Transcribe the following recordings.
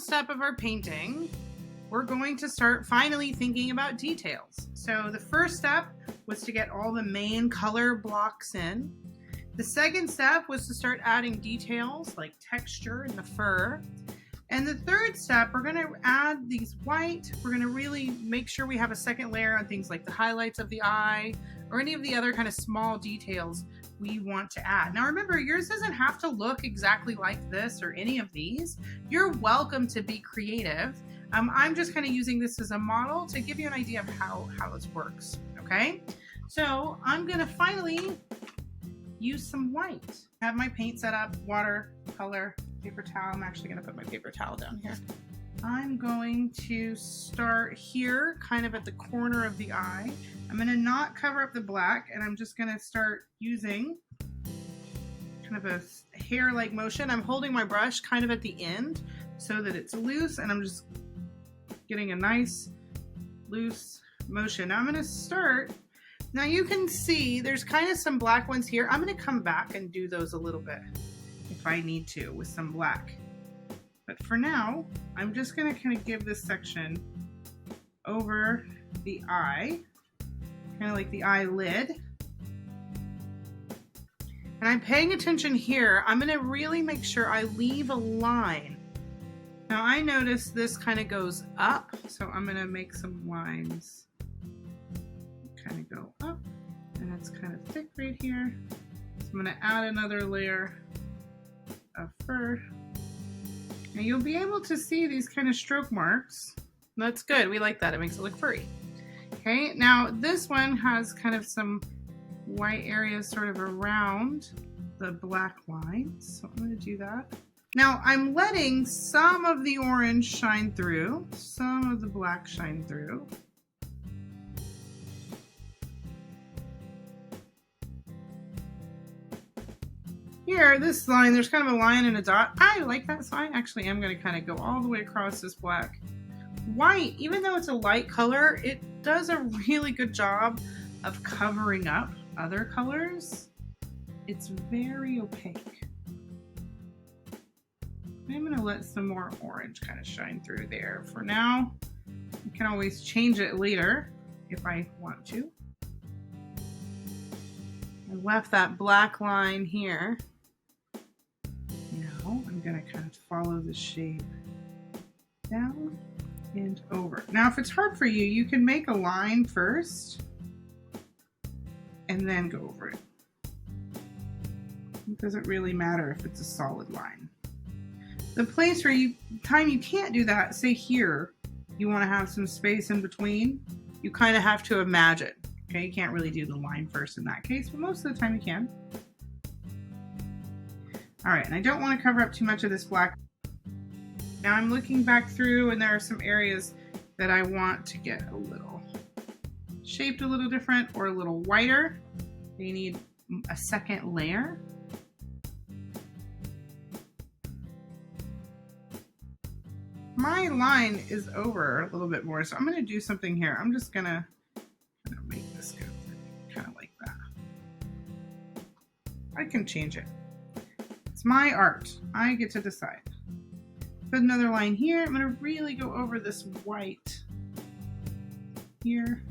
step of our painting, we're going to start finally thinking about details. So the first step was to get all the main color blocks in. The second step was to start adding details like texture in the fur. And the third step, we're going to add these white. We're going to really make sure we have a second layer on things like the highlights of the eye or any of the other kind of small details we want to add. Now remember, yours doesn't have to look exactly like this or any of these. You're welcome to be creative. I'm just kind of using this as a model to give you an idea of how this works, okay? So I'm going to finally use some white. I have my paint set up, water, color, paper towel. I'm actually going to put my paper towel down here. I'm going to start here, kind of at the corner of the eye. I'm going to not cover up the black, and I'm just going to start using kind of a hair-like motion. I'm holding my brush kind of at the end so that it's loose, and I'm just getting a nice loose motion. Now I'm going to start. Now you can see there's kind of some black ones here. I'm going to come back and do those a little bit if I need to with some black. But for now, I'm just going to kind of give this section over the eye, kind of like the eyelid. And I'm paying attention here. I'm going to really make sure I leave a line. Now I notice this kind of goes up, so I'm going to make some lines kind of go up, and it's kind of thick right here. So I'm going to add another layer of fur. And you'll be able to see these kind of stroke marks. That's good. We like that. It makes it look furry. Okay, now this one has kind of some white areas sort of around the black lines. So I'm going to do that. Now I'm letting some of the orange shine through, some of the black shine through. Here, this line, there's kind of a line and a dot. I like that, so I actually am going to kind of go all the way across this black. White, even though it's a light color, it does a really good job of covering up other colors. It's very opaque. I'm going to let some more orange kind of shine through there. For now, I can always change it later if I want to. I left that black line here. Now I'm going to kind of follow the shape down and over. Now if it's hard for you, you can make a line first and then go over it. It doesn't really matter if it's a solid line. The place where you can't do that, say here, you want to have some space in between, you kind of have to imagine. Okay, you can't really do the line first in that case, but most of the time you can. All right, and I don't want to cover up too much of this black. Now I'm looking back through, and there are some areas that I want to get a little shaped a little different or a little whiter. They need a second layer. My line is over a little bit more, so I'm going to do something here. I'm just going to kind of make this go kind of like that. I can change it. It's my art. I get to decide. Put another line here. I'm going to really go over this white here.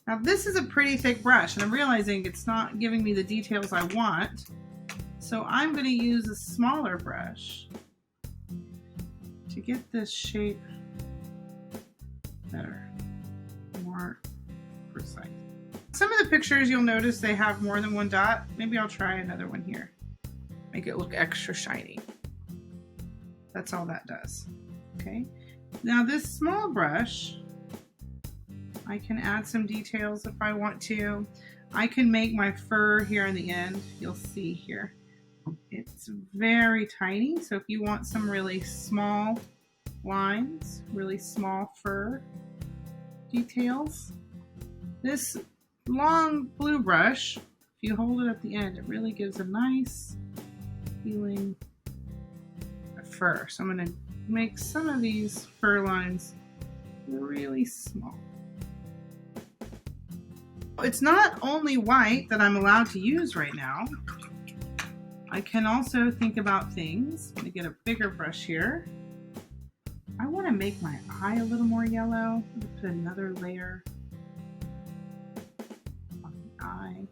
Now this is a pretty thick brush, and I'm realizing it's not giving me the details I want. So I'm going to use a smaller brush to get this shape better, more precise. Some of the pictures you'll notice they have more than one dot. Maybe I'll try another one here. Make it look extra shiny. That's all that does. Okay. Now this small brush, I can add some details if I want to. I can make my fur here in the end. You'll see here. It's very tiny, so if you want some really small lines, really small fur details, this long blue brush, if you hold it at the end, it really gives a nice feeling of fur. So I'm going to make some of these fur lines really small. It's not only white that I'm allowed to use right now. I can also think about things. I'm going to get a bigger brush here. I want to make my eye a little more yellow. Put another layer on the eye.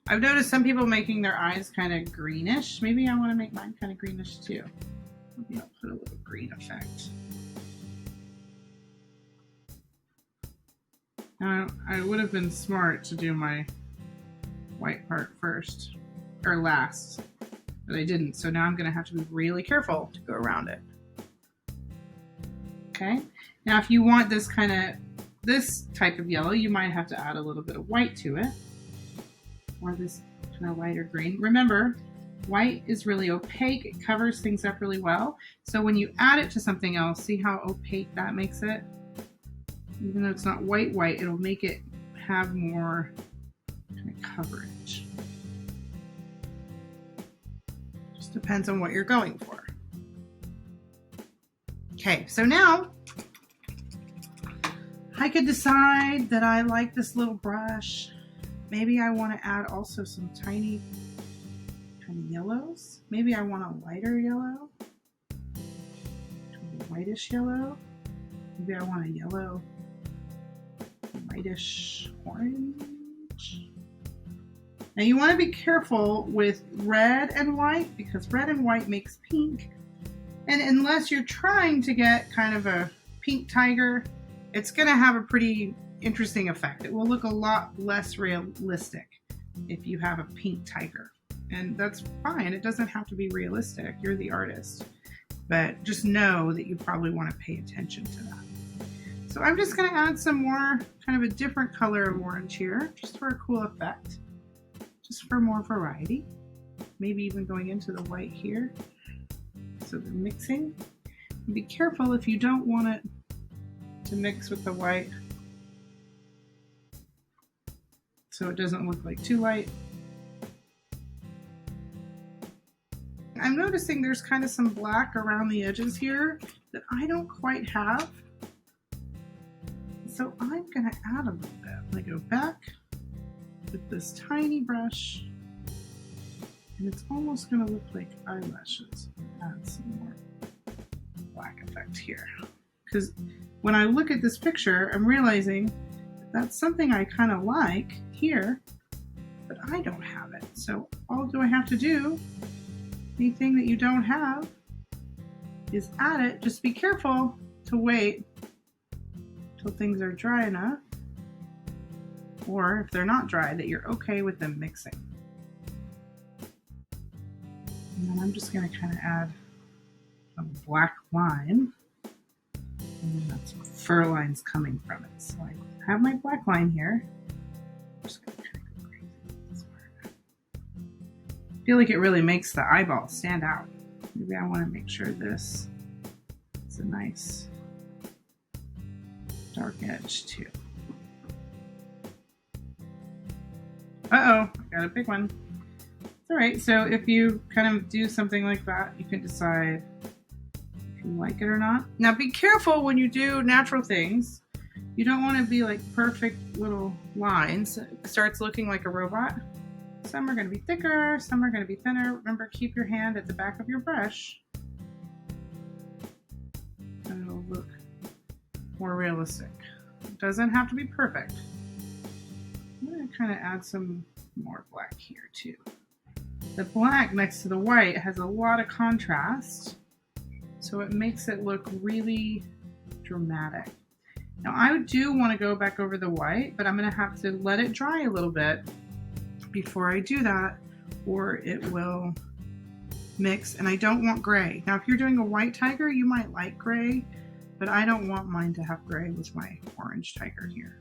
I've noticed some people making their eyes kind of greenish. Maybe I want to make mine kind of greenish too. Maybe I'll put a little green effect. Now, I would have been smart to do my white part first, or last, but I didn't. So now I'm going to have to be really careful to go around it. Okay. Now, if you want this type of yellow, you might have to add a little bit of white to it, or this kind of lighter green. Remember, white is really opaque. It covers things up really well. So when you add it to something else, see how opaque that makes it? Even though it's not white, it'll make it have more kind of coverage. Just depends on what you're going for. Okay, so now I could decide that I like this little brush. Maybe I want to add also some tiny kind of yellows. Maybe I want a lighter yellow, kind of whitish yellow. Maybe I want a yellow, whitish orange. Now you want to be careful with red and white because red and white makes pink. And unless you're trying to get kind of a pink tiger, it's going to have a pretty interesting effect. It will look a lot less realistic if you have a pink tiger. And that's fine. It doesn't have to be realistic. You're the artist. But just know that you probably want to pay attention to that. So I'm just going to add some more kind of a different color of orange here, just for a cool effect, just for more variety. Maybe even going into the white here. So the mixing. And be careful if you don't want it to mix with the white so it doesn't look like too light. I'm noticing there's kind of some black around the edges here that I don't quite have. So I'm going to add a little bit. I'm going to go back with this tiny brush, and it's almost going to look like eyelashes. Add some more black effect here. Because when I look at this picture, I'm realizing that's something I kind of like here, but I don't have it. So all do I have to do, anything that you don't have, is add it. Just be careful to wait till things are dry enough, or if they're not dry, that you're okay with them mixing. And then I'm just going to kind of add a black line, and then that's what fur line's coming from it. So I have my black line here. I'm just going to kind of go crazy with this part. I feel like it really makes the eyeball stand out. Maybe I want to make sure this is a nice dark edge too. Uh-oh, I got a big one. It's all right. So if you kind of do something like that, you can decide if you like it or not. Now be careful when you do natural things. You don't want to be like perfect little lines. It starts looking like a robot. Some are going to be thicker, some are going to be thinner. Remember, keep your hand at the back of your brush, and it'll look more realistic. It doesn't have to be perfect. I'm going to kind of add some more black here too. The black next to the white has a lot of contrast, so it makes it look really dramatic. Now I do want to go back over the white, but I'm going to have to let it dry a little bit before I do that, or it will mix, and I don't want gray. Now if you're doing a white tiger, you might like gray, but I don't want mine to have gray with my orange tiger here.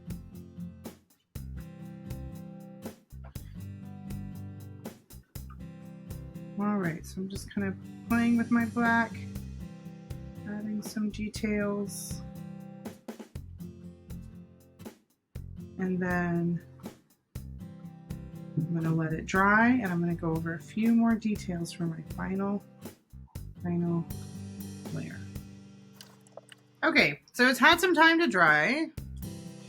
All right, so I'm just kind of playing with my black, adding some details. And then I'm gonna let it dry, and I'm gonna go over a few more details for my final layer. Okay, so it's had some time to dry.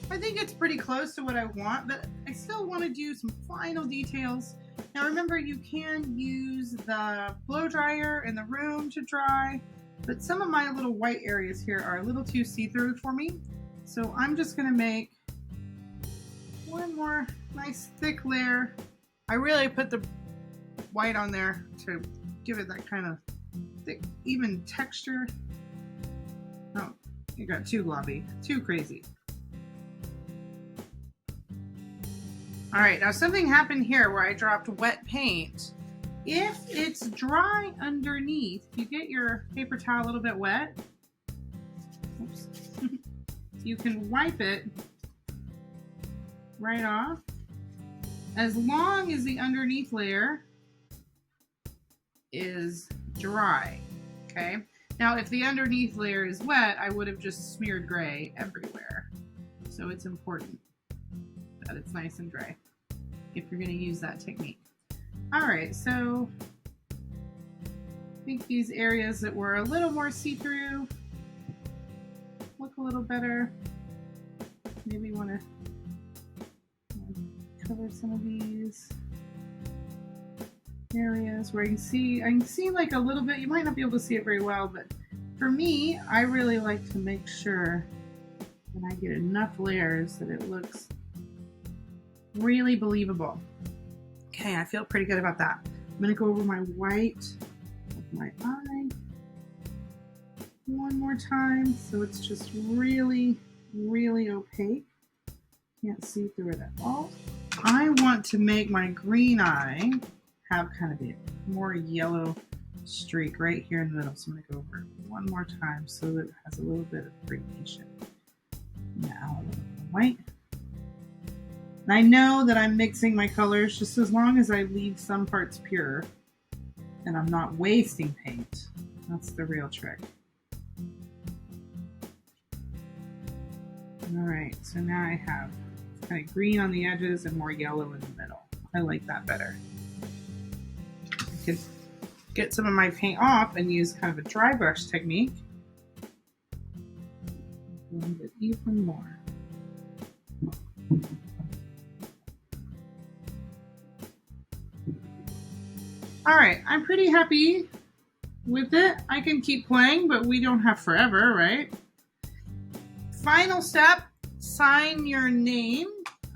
I think it's pretty close to what I want, but I still want to do some final details Now remember, you can use the blow dryer in the room to dry, but some of my little white areas here are a little too see-through for me. So I'm just gonna make one more nice thick layer. I really put the white on there to give it that kind of thick, even texture. Oh, it got too globby, too crazy. All right, now something happened here where I dropped wet paint. If it's dry underneath, you get your paper towel a little bit wet, oops, you can wipe it right off as long as the underneath layer is dry, okay? Now, if the underneath layer is wet, I would have just smeared gray everywhere. So it's important that it's nice and dry if you're going to use that technique. All right, so I think these areas that were a little more see-through look a little better. Maybe want to cover some of these areas where I can see like a little bit. You might not be able to see it very well, but for me, I really like to make sure that I get enough layers that it looks really believable. Okay, I feel pretty good about that. I'm gonna go over my white with my eye one more time so it's just really, really opaque. Can't see through it at all. I want to make my green eye have kind of a more yellow streak right here in the middle. So I'm gonna go over it one more time so that it has a little bit of gradation. Now a little white. And I know that I'm mixing my colors just as long as I leave some parts pure and I'm not wasting paint. That's the real trick. All right, so now I have kind of green on the edges and more yellow in the middle. I like that better. I could get some of my paint off and use kind of a dry brush technique. Blend it even more. All right, I'm pretty happy with it. I can keep playing, but we don't have forever, right? Final step, sign your name.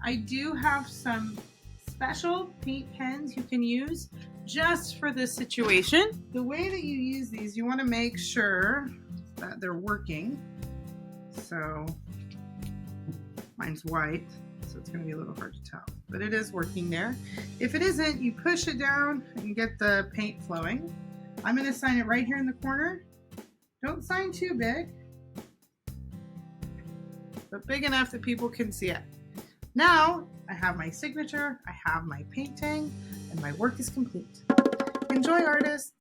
I do have some special paint pens you can use just for this situation. The way that you use these, you want to make sure that they're working. So mine's white, so it's going to be a little hard to tell, but it is working there. If it isn't, you push it down and get the paint flowing. I'm going to sign it right here in the corner. Don't sign too big, but big enough that people can see it. Now I have my signature, I have my painting, and my work is complete. Enjoy, artists!